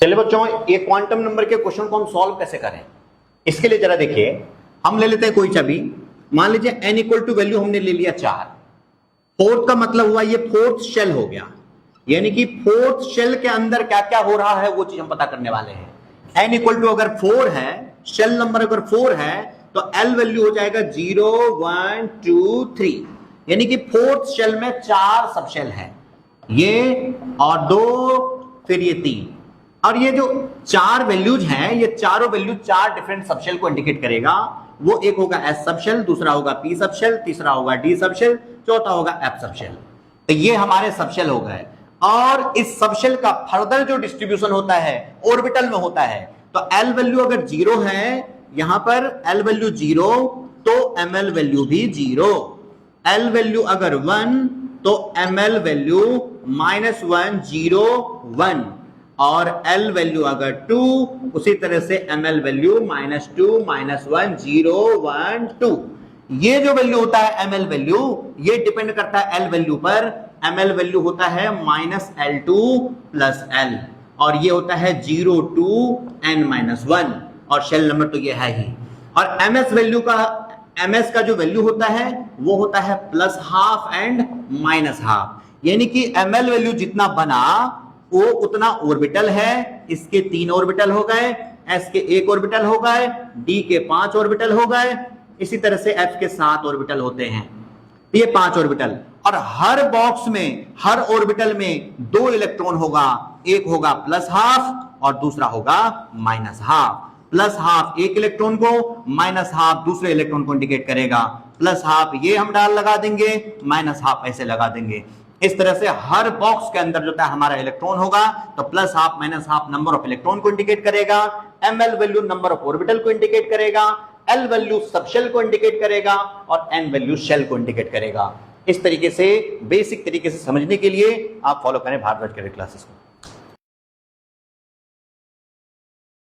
चलिए बच्चों, ये क्वांटम नंबर के क्वेश्चन को हम सॉल्व कैसे करें, इसके लिए जरा देखिए। हम ले लेते हैं कोई चाबी, मान लीजिए n इक्वल टू वैल्यू हमने ले लिया 4। फोर्थ का मतलब हुआ ये फोर्थ शेल हो गया, यानी कि फोर्थ शेल के अंदर क्या क्या हो रहा है वो चीज हम पता करने वाले हैं। n इक्वल टू अगर 4 है, शेल नंबर अगर 4 है तो l वैल्यू हो जाएगा 0 1 2 3, यानी कि फोर्थ शेल में 4 सब शेल है, ये और 2 फिर ये 3, और ये जो 4 वैल्यूज हैं ये चारों वैल्यू 4 डिफरेंट सबशेल को इंडिकेट करेगा। वो एक होगा S सबशेल, दूसरा होगा P सबशेल, तीसरा होगा D सबशेल, चौथा होगा F सबशेल। तो ये हमारे सबशेल हो गए, और इस सबशेल का फर्दर जो डिस्ट्रीब्यूशन होता है ऑर्बिटल में होता है। तो L वैल्यू अगर 0 है, यहां पर L वैल्यू 0 तो ML वैल्यू भी 0, L वैल्यू अगर 1 तो ML वैल्यू -1 0 1, और L वैल्यू अगर 2 उसी तरह से ML वैल्यू -2 -1 0 1 2। ये जो वैल्यू होता है ML वैल्यू, ये डिपेंड करता है L वैल्यू पर। ML वैल्यू होता है -L2 + L, और ये होता है 0 2 n-1, और शेल नंबर तो ये है ही। और MS वैल्यू का, MS का जो वैल्यू होता है वो होता है +½ एंड -½ यानी कि ML वैल्यू जितना बना वो उतना ऑर्बिटल है। इसके 3 ऑर्बिटल हो गए, S के 1 ऑर्बिटल हो गए, D के 5 ऑर्बिटल हो गए, इसी तरह से F के 7 ऑर्बिटल होते हैं। ये 5 ऑर्बिटल, और हर बॉक्स में, हर ऑर्बिटल में 2 इलेक्ट्रॉन होगा, एक होगा +½ और दूसरा होगा -½ +½ एक इलेक्ट्रॉन को, -½ दूसरे इलेक्ट्रॉन को इंडिकेट करेगा। +½ ये हम डाल लगा देंगे, -½ ऐसे लगा देंगे। इस तरह से हर बॉक्स के अंदर जो है हमारा इलेक्ट्रॉन होगा, तो +½ -½ नंबर ऑफ इलेक्ट्रॉन को इंडिकेट करेगा, ML value number of orbital को इंडिकेट करेगा, L वैल्यू सबशेल को इंडिकेट करेगा, और N वैल्यू शेल को इंडिकेट करेगा। इस तरीके से बेसिक तरीके से समझने के लिए आप फॉलो करें भारद्वाज के क्लासेस को।